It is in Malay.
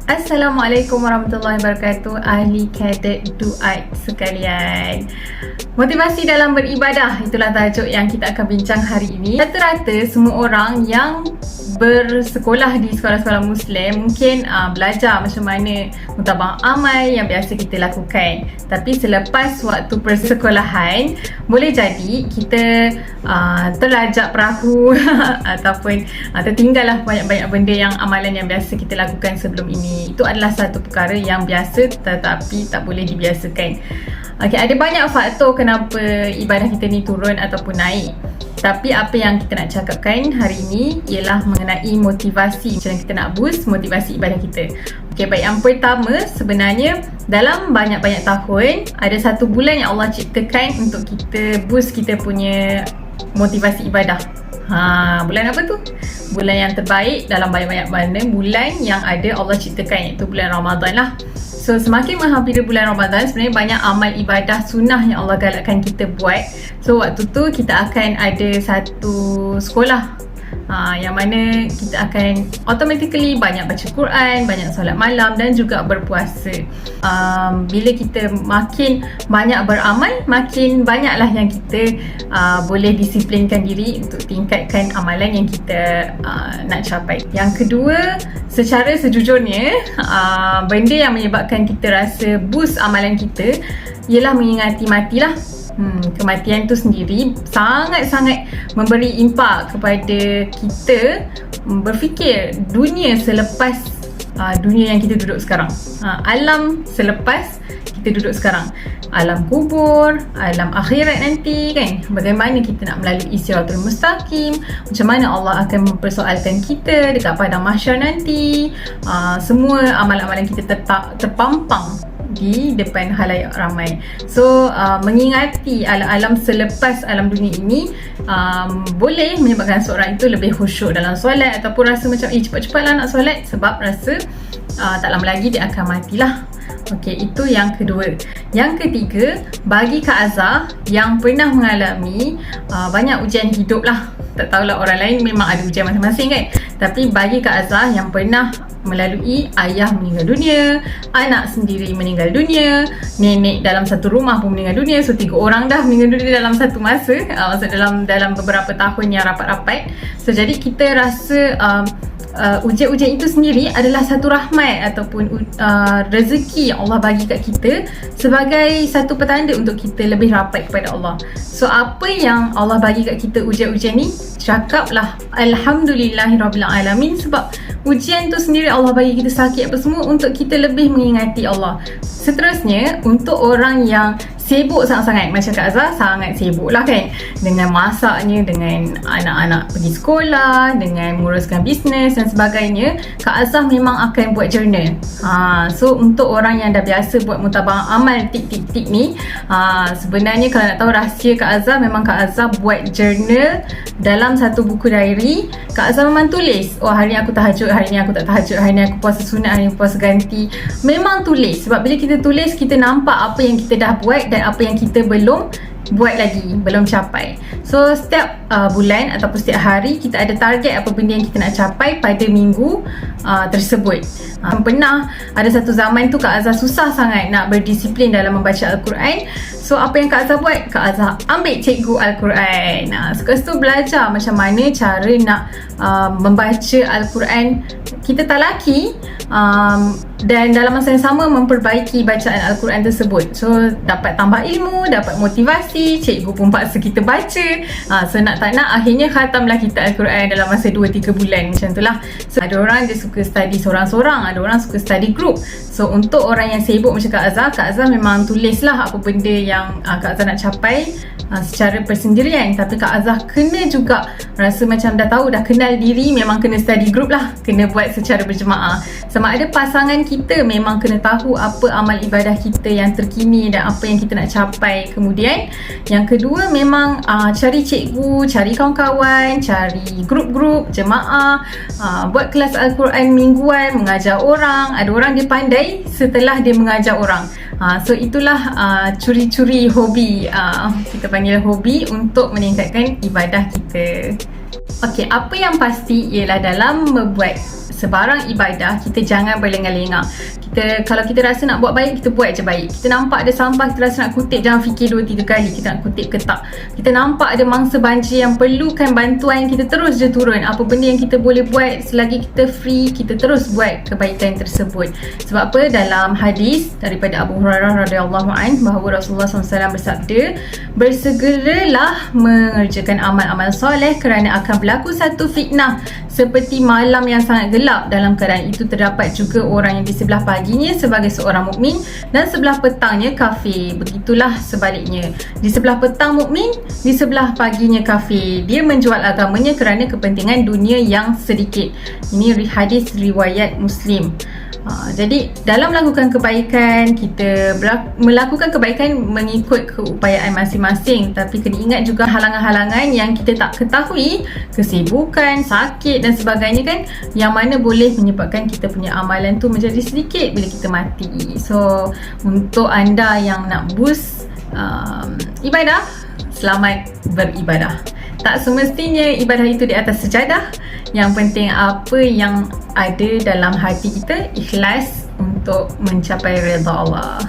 Assalamualaikum warahmatullahi wabarakatuh, ahli cadet duait sekalian. Motivasi dalam beribadah, itulah tajuk yang kita akan bincang hari ini. Rata-rata semua orang yang bersekolah di sekolah-sekolah Muslim mungkin belajar macam mana mutaba'ah amal yang biasa kita lakukan. Tapi selepas waktu persekolahan, boleh jadi kita terlajak perahu ataupun tertinggallah banyak-banyak benda yang amalan yang biasa kita lakukan sebelum ini. Itu adalah satu perkara yang biasa tetapi tak boleh dibiasakan. Okey, ada banyak faktor kenapa ibadah kita ni turun ataupun naik. Tapi apa yang kita nak cakapkan hari ini ialah mengenai motivasi. Macam mana kita nak boost motivasi ibadah kita. Okey, baik, yang pertama sebenarnya dalam banyak-banyak tahun ada satu bulan yang Allah ciptakan untuk kita boost kita punya motivasi ibadah. Bulan apa tu? Bulan yang terbaik dalam banyak-banyak mana bulan yang ada Allah ciptakan, iaitu bulan Ramadan lah. So semakin menghampiri bulan Ramadan, sebenarnya banyak amal ibadah sunnah yang Allah galakkan kita buat. So waktu tu kita akan ada satu sekolah yang mana kita akan automatically banyak baca Quran, banyak solat malam dan juga berpuasa. Bila kita makin banyak beramal, makin banyaklah yang kita boleh disiplinkan diri untuk tingkatkan amalan yang kita nak capai. Yang kedua, secara sejujurnya benda yang menyebabkan kita rasa boost amalan kita ialah mengingati matilah. Kematian tu sendiri sangat-sangat memberi impak kepada kita berfikir dunia selepas dunia yang kita duduk sekarang, alam selepas kita duduk sekarang, alam kubur, alam akhirat nanti kan. Bagaimana kita nak melalui siratul mustaqim, macam mana Allah akan mempersoalkan kita dekat padang mahsyar nanti. Semua amalan-amalan kita terpampang di depan khalayak ramai. So mengingati alam selepas alam dunia ini boleh menyebabkan seorang itu lebih khusyuk dalam solat ataupun rasa macam cepat-cepatlah nak solat sebab rasa tak lama lagi dia akan matilah. Okey, itu yang kedua. Yang ketiga, bagi Kak Azhar yang pernah mengalami banyak ujian hidup lah. Tak tahulah orang lain memang ada ujian masing-masing kan. Tapi bagi Kak Azhar yang pernah melalui ayah meninggal dunia, anak sendiri meninggal dunia, nenek dalam satu rumah pun meninggal dunia. So 3 orang dah meninggal dunia dalam satu masa, maksud dalam beberapa tahun yang rapat-rapat. So jadi kita rasa ujian-ujian itu sendiri adalah satu rahmat ataupun rezeki yang Allah bagi kat kita sebagai satu petanda untuk kita lebih rapat kepada Allah. So apa yang Allah bagi kat kita ujian-ujian ni, cakaplah Alhamdulillahirrabbilalamin, sebab ujian tu sendiri Allah bagi kita sakit apa semua untuk kita lebih mengingati Allah. Seterusnya, untuk orang yang sibuk sangat-sangat, macam Kak Azhar sangat sibuk lah kan, dengan masaknya, dengan anak-anak pergi sekolah, dengan menguruskan bisnes dan sebagainya. Kak Azhar memang akan buat journal. So untuk orang yang dah biasa buat mutaba'ah amal tik-tik-tik ni, sebenarnya kalau nak tahu rahsia Kak Azhar, memang Kak Azhar buat journal dalam satu buku diary. Kak Azhar memang tulis, oh hari ni aku tahajud, hari ni aku tak tahajud, hari ni aku puasa sunat, hari ni puasa ganti. Memang tulis, sebab bila kita tulis, kita nampak apa yang kita dah buat dan apa yang kita belum buat lagi, belum capai. So setiap bulan ataupun setiap hari kita ada target apa benda yang kita nak capai pada minggu tersebut. Pernah ada satu zaman tu Kak Azhar susah sangat nak berdisiplin dalam membaca Al-Quran. So apa yang Kak Azhar buat? Kak Azhar ambil cikgu Al-Quran. Sekarang tu belajar macam mana cara nak membaca Al-Quran kita talaki, dan dalam masa yang sama memperbaiki bacaan Al-Quran tersebut. So dapat tambah ilmu, dapat motivasi, cikgu pun paksa kita baca. So nak tak nak akhirnya khatamlah kita Al-Quran dalam masa 2-3 bulan macam tu lah. So ada orang dia suka study seorang-seorang, ada orang suka study group. So untuk orang yang sibuk macam Kak Azhar memang tulislah apa benda yang Kak Azhar nak capai secara persendirian. Tapi Kak Azhar kena juga rasa macam dah tahu, dah kenal diri, memang kena study group lah, kena buat secara berjemaah. Sama ada pasangan kita memang kena tahu apa amal ibadah kita yang terkini dan apa yang kita nak capai kemudian. Yang kedua, memang cari cikgu, cari kawan-kawan, cari grup-grup jemaah, buat kelas Al-Quran mingguan, mengajar orang. Ada orang dia pandai setelah dia mengajar orang. So itulah curi-curi hobi, kita panggil hobi, untuk meningkatkan ibadah kita. Okey, apa yang pasti ialah dalam membuat sebarang ibadah, kita jangan berlengah-lengah. Kalau kita rasa nak buat baik, kita buat je baik. Kita nampak ada sampah, kita rasa nak kutip, jangan fikir 2-3 kali kita nak kutip ke tak. Kita nampak ada mangsa banjir yang perlukan bantuan, kita terus je turun. Apa benda yang kita boleh buat selagi kita free, kita terus buat kebaikan tersebut. Sebab apa? Dalam hadis daripada Abu Hurairah radhiyallahu anhu bahawa Rasulullah SAW bersabda, bersegeralah mengerjakan amal-amal soleh kerana akan berlaku satu fitnah seperti malam yang sangat gelap. Dalam keadaan itu terdapat juga orang yang di sebelah paginya sebagai seorang mukmin dan sebelah petangnya kafir. Begitulah sebaliknya. Di sebelah petang mukmin, di sebelah paginya kafir. Dia menjual agamanya kerana kepentingan dunia yang sedikit. Ini hadis riwayat Muslim. Jadi dalam melakukan kebaikan, kita melakukan kebaikan mengikut keupayaan masing-masing, tapi kena ingat juga halangan-halangan yang kita tak ketahui, kesibukan, sakit dan sebagainya kan, yang mana boleh menyebabkan kita punya amalan tu menjadi sedikit bila kita mati. So untuk anda yang nak boost ibadah, selamat beribadah. Tak semestinya ibadah itu di atas sejadah. Yang penting apa yang ada dalam hati kita, ikhlas untuk mencapai redha Allah.